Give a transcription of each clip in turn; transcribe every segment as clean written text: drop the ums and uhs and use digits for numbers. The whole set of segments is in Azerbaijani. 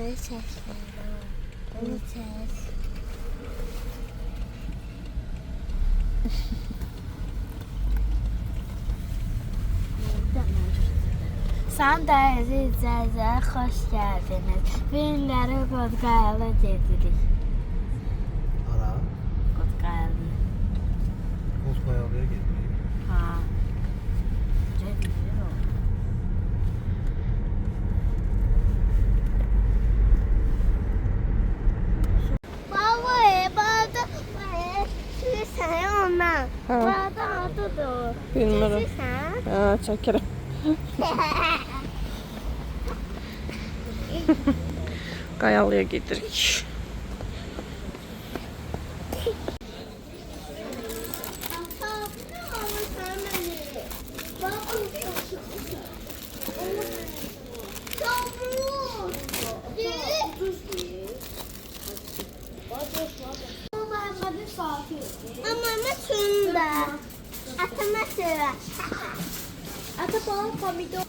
Seni çəkməyəm. Onu çək. Salam dəyərli izləyicilər, xoş gəldiniz. Filmləri Qodqayalı gedirik. Hara? Qodqayalı. Qozqayalıya gedirik. Ha. Gedirik o. Baba, baba, sürsən ondan. Baba, adıdır. Bilmirəm. Sürsən? Ha, çəkirəm. Qayalıya gedirik. Ama şunu da atama sıra. Ata bana pomidor.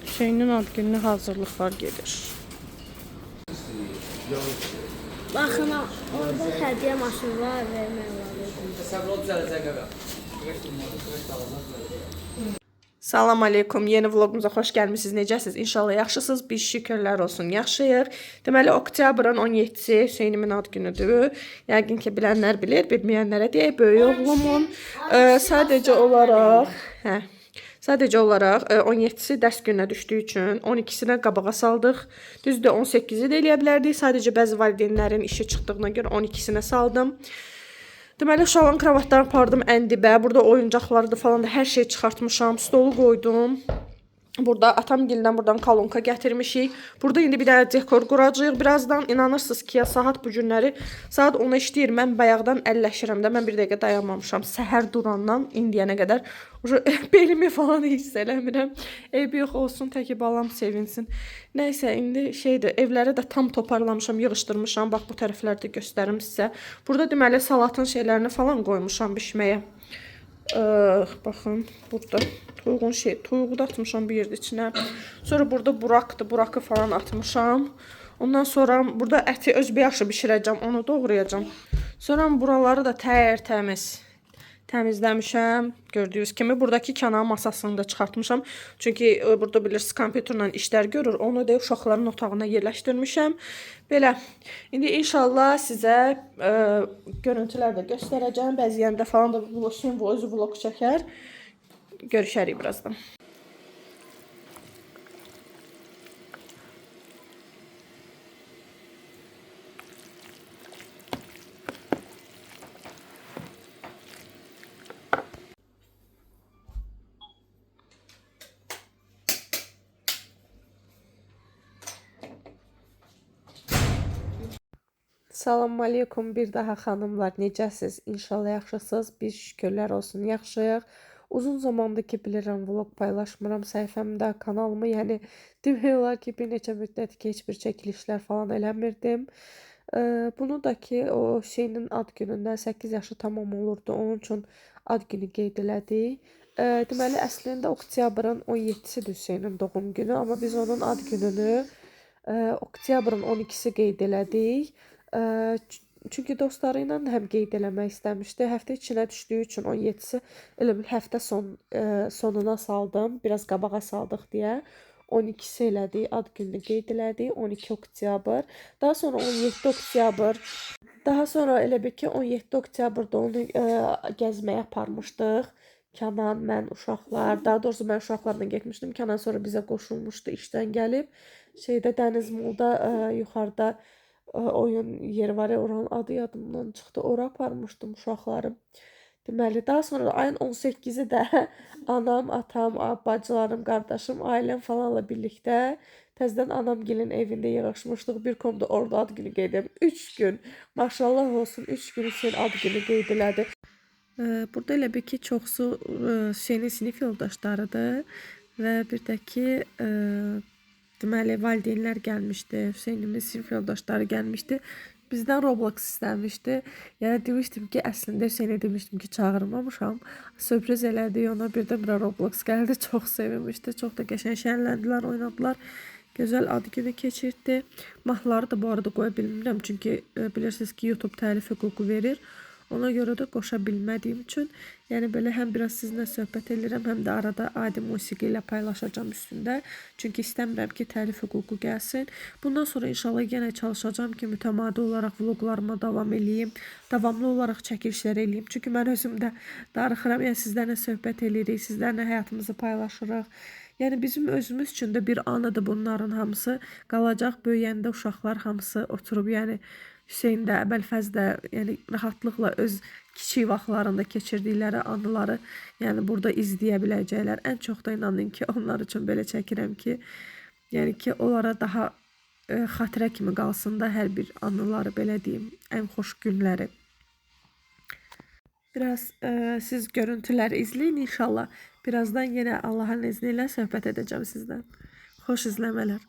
Hüseynin ad gününə hazırlıqlar gedir. Baxın, orada hədiyyə maşınlar vermək olar. Salam aleykum, yeni vlogumuza xoş gəlmisiniz. Necəsiniz? İnşallah yaxşısınız. Biz şükürlər olsun, yaxşıyıq. Deməli, oktyabrın 17-si Hüseynimin ad günüdür. Yəqin ki, bilənlər bilir, bilməyənlərə deyək, böyük oğlumun sadəcə olaraq 17-si dərs gününə düşdüyü üçün 12-sinə qabağa saldıq. Düzdür, 18-i də eləyə bilərdik. Sadəcə bəzi valideynlərin işi çıxdığına görə 12-sinə saldım. Deməli, uşağın kravatlarını apardım ən dibə. Burada oyuncaqları falan da hər şey çıxartmışam. Stolu qoydum. Burada atamgildən buradan kolonka gətirmişik. Burada indi bir dənə dekor quracağıq. Birazdan inanırsınız ki, ya saat bu günləri saat 10-a işləyir. Mən bayaqdan əlləşirəm də. Mən bir dəqiqə dayanmamışam. Səhər durandan indiyənə qədər belimi falan hiss eləmirəm. Eybi yox olsun, təki balam sevinsin. Nəysə, indi şeydir, evləri də tam toparlamışam, yığışdırmışam. Bax, bu tərəfləri də göstərim sizə. Burada deməli salatın şeylərini falan qoymuşam bişməyə. Baxın, burada toyuğu da atmışam bir yerdə içinə. Sonra burada burakdır, burakı falan atmışam. Ondan sonra burada əti özbəyaşı bişirəcəm, onu doğrayacağım. Sonra buraları da təmizləmişəm. Gördüyünüz kimi buradakı kənar masasını da çıxartmışam. Çünki burada bilirsiniz kompüterlə işlər görür. Onu da uşaqların otağına yerləşdirmişəm. Belə. İndi inşallah sizə görüntülər də göstərəcəm. Bəziyəndə falan da özü vlog çəkər. Görüşərik birazdan. Salam aleykum bir daha xanımlar, necəsiz? İnşallah yaxşısınız. Biz şükürlər olsun, yaxşıyıq. Uzun zamandır ki bilirəm vlog paylaşmıram səhifəmdə, kanalımı, yəni demək olar ki bir neçə müddət ki heç bir çəkilişlər falan eləmirdim. Bunu da ki o şeyinin ad günündən 8 yaşı tamam olurdu, onun üçün ad günü qeyd elədik. Deməli əslində oktyabrın 17-sidir Hüseynin doğum günü, amma biz onun ad gününü oktyabrın 12-si qeyd elədik. Çünki dostları ilə həm qeyd eləmək istəmişdi. Həftə içinə düşdüyü üçün 17-si elə bil həftə sonuna saldım. Biraz qabağa saldıq deyə. 12-si elədik, ad gününü qeyd elədik. 12 oktyabr. Daha sonra 17 oktyabr. Daha sonra elə bil ki 17 oktyabrda onu gəzməyə aparmışdıq. Kənan, mən, uşaqlar. Daha doğrusu mən uşaqlarla getmişdim. Kənan sonra bizə qoşulmuşdu işdən gəlib. Dəniz Molda yuxarıda oyun yeri var ya, oranın adı yadımdan çıxdı. Ora aparmışdım uşaqlarım. Deməli, daha sonra ayın 18-i də anam, atam, bacılarım, qardaşım, ailəm falanla birlikdə təzədən anamgilin evində yığışmışdıq. Bir komda orada ad günü qeyd edim. 3 gün, maşallah olsun, 3 gün üçün ad günü qeyd elədi. Burada elə bir ki, çoxsu Hüseynin sinif yoldaşlarıdır və bir də ki deməli, valideynlər gəlmişdi, Hüseynimin sinif yoldaşları gəlmişdi. Bizdən Roblox istəmişdi. Yəni demişdim ki, əslində Hüseynə demişdim ki, çağırmamışam. Sürpriz elədi ona, birdən-birə Roblox gəldi. Çox sevinmişdi. Çox da qəşəng şənləndilər, oynadılar. Gözəl ad günü keçirdi. Mahları da bu arada qoya bilmirəm, çünki bilirsiniz ki, YouTube təlif hüququ verir. Ona görə də qoşa bilmədiyim üçün, yəni belə həm biraz sizinlə söhbət edirəm, həm də arada adi musiqi ilə paylaşacağım üstündə. Çünki istəmirəm ki, təlif hüququ gəlsin. Bundan sonra inşallah yenə çalışacağım ki, mütəmadi olaraq vloqlarıma davam eləyim, davamlı olaraq çəkilişlər eləyim. Çünki mən özüm də darıxıram, yəni sizlərlə söhbət eləyirik, sizlərlə həyatımızı paylaşırıq. Yəni bizim özümüz üçün də bir anıdır bunların hamısı. Qalacaq, böyüyəndə uşaqlar hamısı oturub, yəni Hüseyn də, Əbəlfəz də, yəni rahatlıqla öz kiçik vaxtlarında keçirdikləri anıları, yəni burada izləyə biləcəklər. Ən çox da inanın ki, onlar üçün belə çəkirəm ki, yəni ki, onlara daha xatirə kimi qalsın da hər bir anıları, belə deyim, ən xoş günləri. Biraz siz görüntüləri izləyin inşallah. Birazdan yenə Allahın izni ilə söhbət edəcəm sizdən. Xoş izləmələr.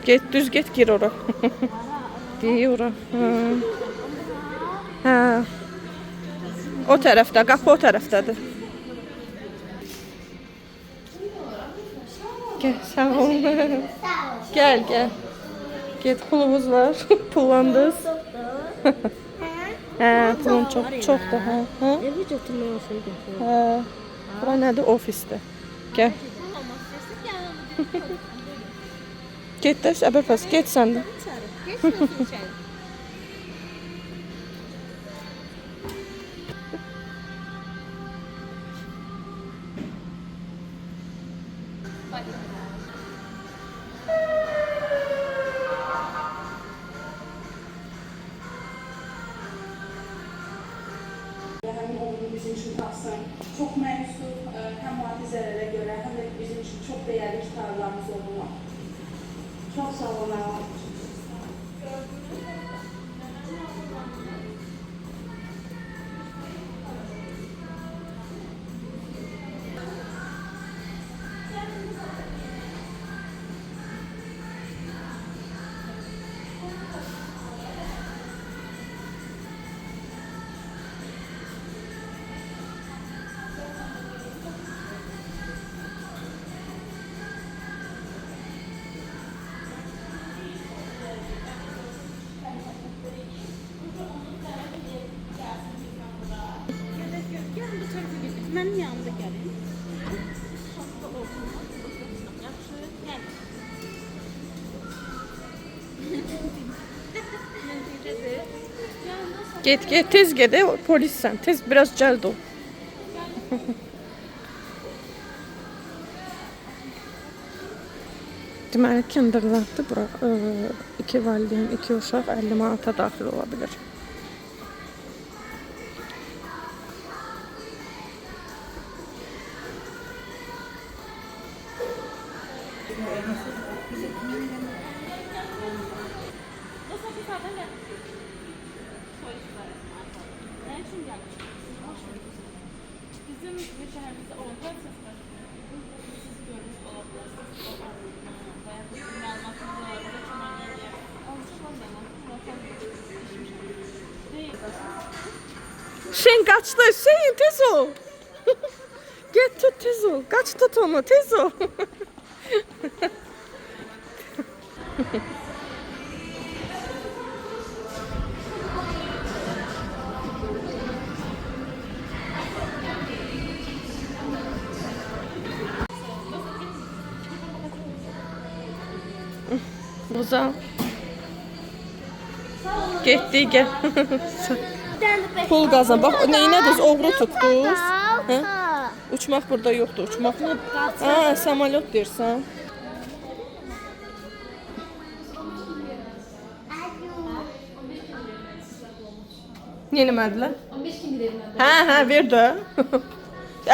Get, düz get, gir ora. Değil ora. Ha. O tərəfdə, qapı o tərəfdədir. Gel, sağ ol. Gel, gel. Get, pulumuz var. Pullandız. Hə, pulun çoxdur, hə. Hə? Evi götürmək olsaydı. Hə. Bura nədir? Ofisdə. Gəl. Get də, Əbəlfəz, get sən də. Bizim için tavsiyem çok mensup, hem maddi zərərə görə, hem de bizim için çok değerli kitablarımız olmalı. Çok sağ olun. Benim yanımda gelin. Get, get, tez get, polis sen. Tez, biraz cəld ol. Deməli, kinderlərdə bura 2 valideyn, 2 uşaq 50 manata daxil ola bilir. Bizim bir şəhərimizdə olacaq, siz görmüş ola bilərsiniz. Bayaq məlumatımız var, bizə kömək edir. Alışıqlar məlumatı. Şen kaçtı. Şeyin tez ol. Git tut tez ol. Kaç tut onu tez ol. Güzel. Getdi gel. Pul qazan. Bax neynədiniz? Oğru tutdunuz. Hə? Uçmaq burada yoxdur. Uçmaq. Ha, samolyot deyirsən. Niyə eləmədilər? 15 gün verilmədi. Hə, ver də.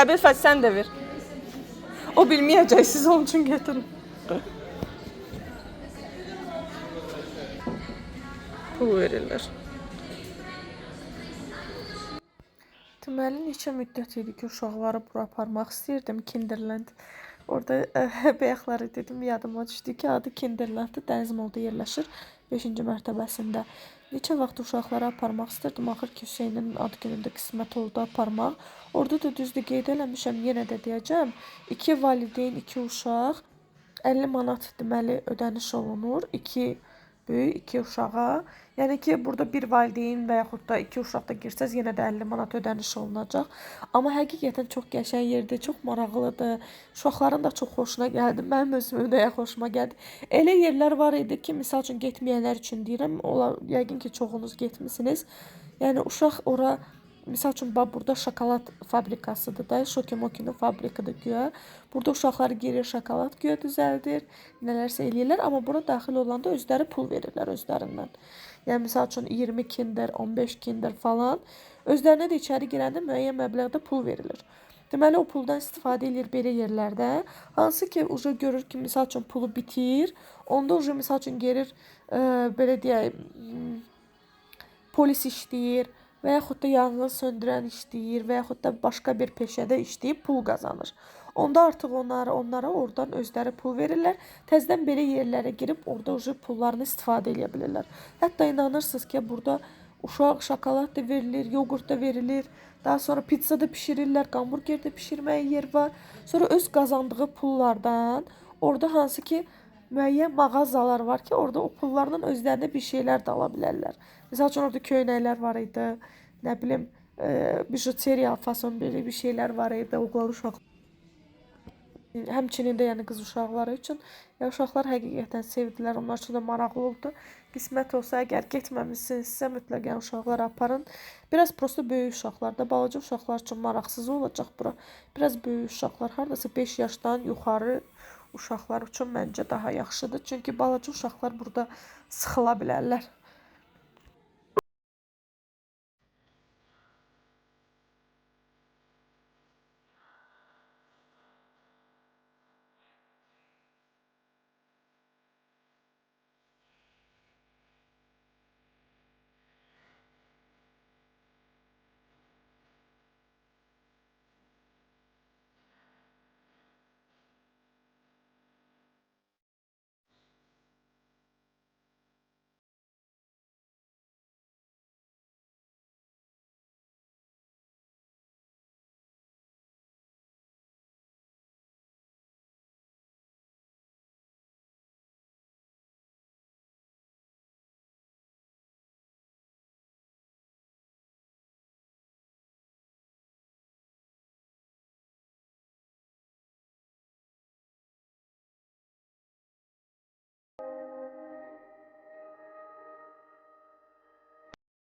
Əbəl Fəth sən də ver. O bilməyəcək, siz onun üçün gətirin. Pul verirlər. Deməli, neçə müddət idi ki, uşaqları bura aparmaq istəyirdim, Kinderland. Orada bəyəkləri dedim, yadıma düşdü ki, adı Kinderlanddır, Dəniz Molda yerləşir 5-ci mərtəbəsində. Neçə vaxt uşaqları aparmaq istirdim, axır ki, Hüseynin ad günündə qismət oldu aparmaq. Orada da düzdür qeyd eləmişəm, yenə də deyəcəm, 2 valideyn, 2 uşaq, 50 manat deməli ödəniş olunur, 2 böyük, 2 uşağa. Yəni ki, burada bir valideyn və yaxud da 2 uşaq da girsəz, yenə də 50 manat ödəniş olunacaq. Amma həqiqətən çox qəşəng yerdir, çox maraqlıdır. Uşaqların da çox xoşuna gəldi. Mənim özümün də xoşuma gəldi. Elə yerlər var idi ki, misal üçün getməyənlər üçün deyirəm, yəqin ki, çoxunuz getmisiniz. Yəni uşaq ora misal üçün burada şokolad fabrikasıdır da, Şokimokinin fabrikadır güya. Burada uşaqlar girir, şokolad güya düzəldir, nələrsə eləyirlər, amma bura daxil olanda özləri pul verirlər özlərindən. Yəni misal üçün 20 kinder, 15 kinder falan. Özlərinə də içəri girəndə müəyyən məbləğdə pul verilir. Deməli o puldan istifadə edir belə yerlərdə. Hansı ki, uca görür ki, misal üçün pulu bitir, onda uca misal üçün gerir, belə deyək, polis işləyir və yaxud da yanğın söndürən işləyir və yaxud da başqa bir peşədə işləyib pul qazanır. Onda artıq onlara oradan özləri pul verirlər. Təzədən belə yerlərə girib orada pullarını istifadə edə bilirlər. Hətta inanırsınız ki, burada uşaq şokolad da verilir, yoğurt da verilir. Daha sonra pizza da pişirirlər, hamburger də pişirməyə yer var. Sonra öz qazandığı pullardan orada hansı ki müəyyən mağazalar var ki, orada o pullardan özlərinə bir şeylər də ala bilərlər. Məsəl üçün orada köynəklər var idi, nə bilim, bijuteriya fason belə bir şeylər var idi, oğlan uşaq. Həmçinin də yəni qız uşaqları üçün uşaqlar həqiqətən sevdilər, onlar üçün də maraqlı oldu. Qismət olsa, əgər getməmişsinizsə, mütləq yəni uşaqları aparın. Biraz prosto böyük uşaqlar da, balaca uşaqlar üçün maraqsız olacaq bura. Biraz böyük uşaqlar, haradasa 5 yaşdan yuxarı uşaqlar üçün məncə daha yaxşıdır. Çünki balaca uşaqlar burada sıxıla bilərlər.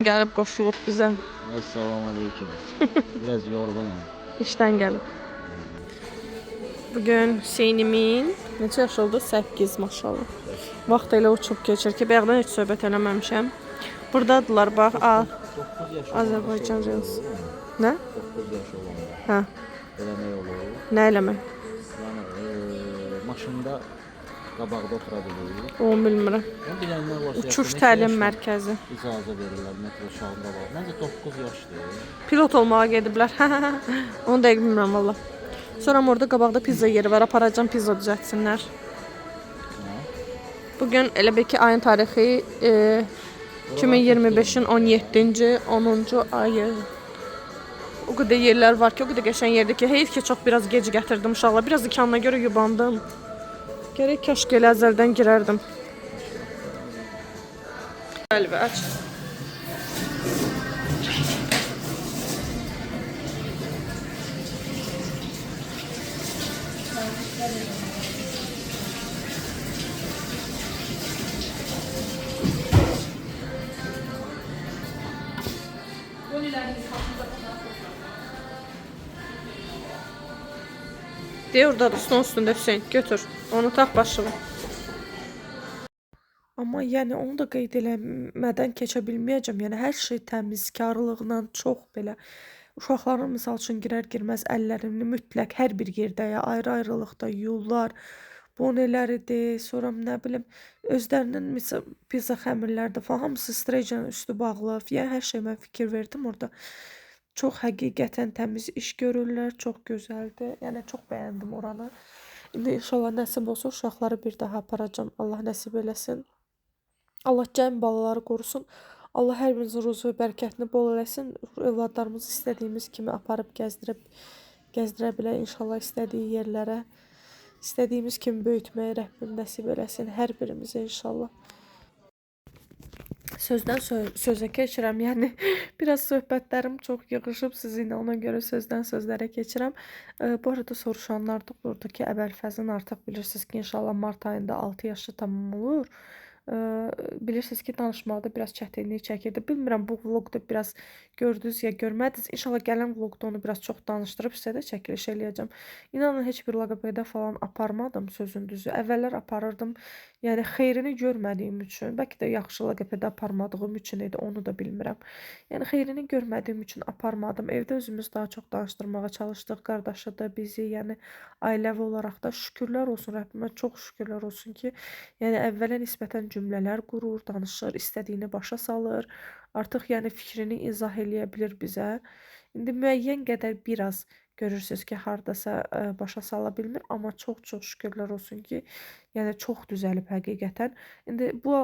Gəlib qoşulub bizə. Assalamu alaikum. Biraz yorgunum. İşdən gəlib. Bugün Hüseynimin neçə yaş oldu? 8 maşallah. Vaxt elə uçub keçir ki, bayaqdan heç söhbət eləməmişəm. Buradadılar bax, 9 yaş Azərbaycan Reels. Nə? 9 yaş olanda. Hə. Eləmək olur. Nə eləmək? Yəni maşında Qabaqda otura bilir. Onu bilmirəm. Onu bilənlər var. Uçuş təlim mərkəzi. İcazə verirlər metro uşağında var. Məncə 9 yaşdır. Pilot olmağa gediblər. Onu dəqiq bilmirəm valla. Sonra orada qabaqda pizza yeri var. Aparacam pizza düzəltsinlər. Bugün elə bil ki ayın tarixi 2025-in 17-ci 10-cu ayı. O qədər yerlər var ki, o qədər qəşəng yerdir ki, heyf ki çox biraz gec gətirdim uşaqlar. Biraz imkanına görə yubandım. Gərək kaşk elə əzəldən girərdim. Əlbə aç. De oradadır, stol üstündə Hüseyin. Götür. Onu tax başına. Amma yəni onu da qeyd eləmədən keçə bilməyəcəm. Yəni hər şey təmizkarlıqla çox belə uşaqların misal üçün girər-girməz əllərini mütləq hər bir yerdə ya ayrı-ayrılıqda yuyurlar. Bonələridir, sonra nə bilim özlərinin misal pizza xəmirlərdə falan hamısı streycanın üstü bağlı. Yəni hər şey mən fikir verdim orada. Çox həqiqətən təmiz iş görürlər, çox gözəldir. Yəni çox bəyəndim oranı. İndi inşallah nəsib olsa uşaqları bir daha aparacam. Allah nəsib eləsin. Allah cəm balaları qorusun. Allah hər birimizin ruzu və bərəkətini bol eləsin. Övladlarımızı istədiyimiz kimi aparıb gəzdirə bilər inşallah istədiyi yerlərə. İstədiyimiz kimi böyütməyi Rəbbim nəsib eləsin hər birimizə inşallah. Sözdən sözə keçirəm. Yəni biraz söhbətlərim çox yığışıb sizinlə, ona görə sözdən sözlərə keçirəm. Bu arada soruşanlar da burada ki, Əbəlfəzin artıq bilirsiniz ki, inşallah mart ayında 6 yaşı tamam olur. Bilirsiniz ki, danışmaqda biraz çətinlik çəkirdi. Bilmirəm bu vloqda biraz gördünüz ya görmədiniz. İnşallah gələn vloqda onu biraz çox danışdırıb sizə də çəkiliş eləyəcəm. İnanın heç bir loqopedə falan aparmadım sözün düzü. Əvvəllər aparırdım. Yəni xeyrini görmədiyim üçün, bəlkə də yaxşı loqopedə aparmadığım üçün idi, onu da bilmirəm. Yəni xeyrini görmədiyim üçün aparmadım. Evdə özümüz daha çox danışdırmağa çalışdıq. Qardaşı da bizi, yəni ailəvi olaraq da şükürlər olsun Rəbbimə, çox şükürlər olsun ki, yəni əvvələ nisbətən cümlələr qurur, danışır, istədiyini başa salır. Artıq yəni fikrini izah eləyə bilir bizə. İndi müəyyən qədər biraz görürsünüz ki, hardasa başa sala bilmir, amma çox-çox şükürlər olsun ki, yəni çox düzəlib həqiqətən. İndi bu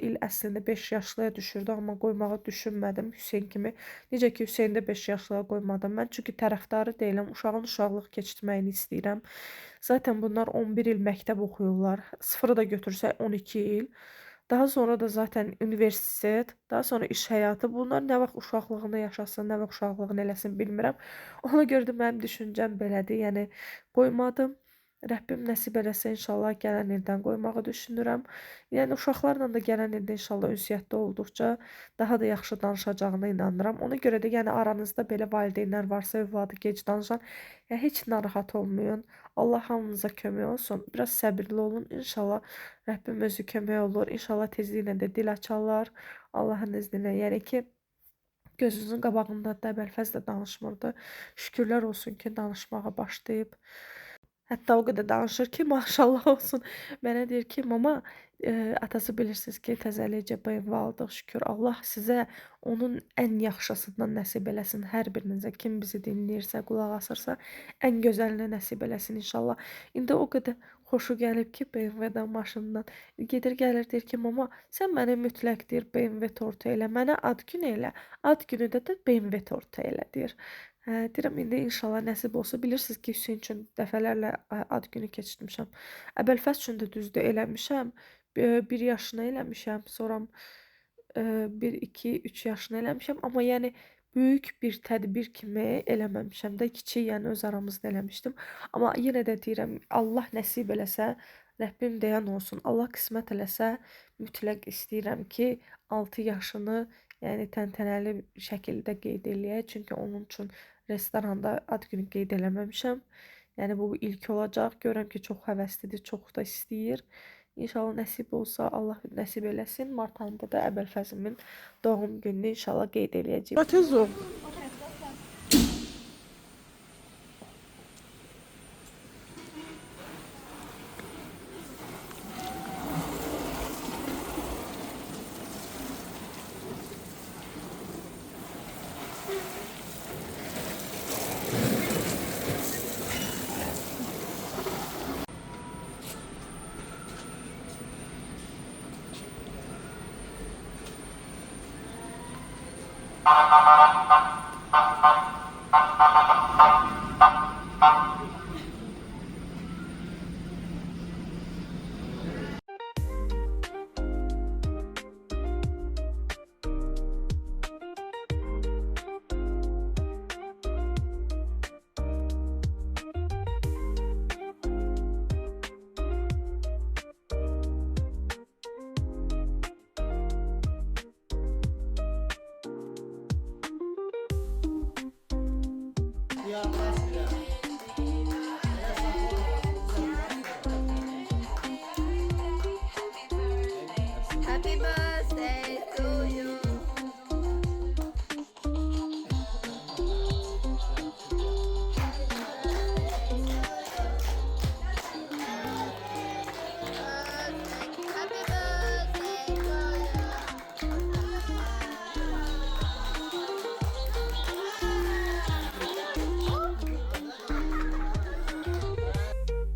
il əslində 5 yaşlıya düşürdü, amma qoymağı düşünmədim Hüseyn kimi. Necə ki, Hüseyni də 5 yaşlıya qoymadım mən, çünki tərəfdarı deyiləm, uşağın uşaqlıq keçirməyini istəyirəm. Zaten bunlar 11 il məktəb oxuyurlar, sıfırı da götürsək 12 il. Daha sonra da zaten universitet, daha sonra iş həyatı. Bunlar nə vaxt uşaqlığını yaşasın, nə vaxt uşaqlığını eləsin bilmirəm. Ona görə də mənim düşüncəm belədir. Yəni qoymadım. Rəbbim nəsib eləsə inşallah gələn ildən qoymağı düşünürəm. Yəni uşaqlarla da gələn ildə inşallah ünsiyyətdə olduqca daha da yaxşı danışacağına inanıram. Ona görə də yəni aranızda belə valideynlər varsa, övladı gec danışan, ya heç narahat olmayın. Allah hamınıza kömək olsun. Biraz səbirli olun. İnşallah Rəbbim özü kömək olur. İnşallah tezliklə də dil açarlar. Allahın iznilə. Yəni ki, gözünüzün qabağında da Əbəlfəz də danışmırdı. Şükürlər olsun ki, danışmağa başlayıb. Hətta o qədər danışır ki, maşallah olsun. Mənə deyir ki, mama, atası bilirsiniz ki, təzəlicə BMW aldıq, şükür. Allah sizə onun ən yaxşısından nəsib eləsin. Hər birinizə, kim bizi dinləyirsə, qulaq asırsa, ən gözəlini nəsib eləsin inşallah. İndi o qədər xoşu gəlib ki, BMW-dən, maşından. Gedir, gəlir, deyir ki, mama, sən mənə mütləq deyir, BMW tortu elə, mənə ad gün elə. Ad günü də BMW tortu elə, deyir. Deyirəm, indi inşallah nəsib olsa, bilirsiniz ki, Hüseyin üçün dəfələrlə ad günü keçirmişəm. Əbəlfəz üçün də düzdür eləmişəm. 1 yaşına eləmişəm, sonra 1, 2, 3 yaşına eləmişəm. Amma yəni böyük bir tədbir kimi eləməmişəm də, kiçik yəni öz aramızda eləmişdim. Amma yenə də deyirəm, Allah nəsib eləsə, Rəbbim deyən olsun. Allah qismət eləsə, mütləq istəyirəm ki, 6 yaşını yəni təntənəli şəkildə qeyd eləyək. Çünki onun üçün restoranda ad günü qeyd eləməmişəm. Yəni bu ilk olacaq. Görürəm ki, çox həvəslidir, çox da istəyir. İnşallah nəsib olsa, Allah nəsib eləsin. Mart ayında da Əbəlfəzimin doğum gününü inşallah qeyd eləyəcəyim. Tez ol. Siyahlar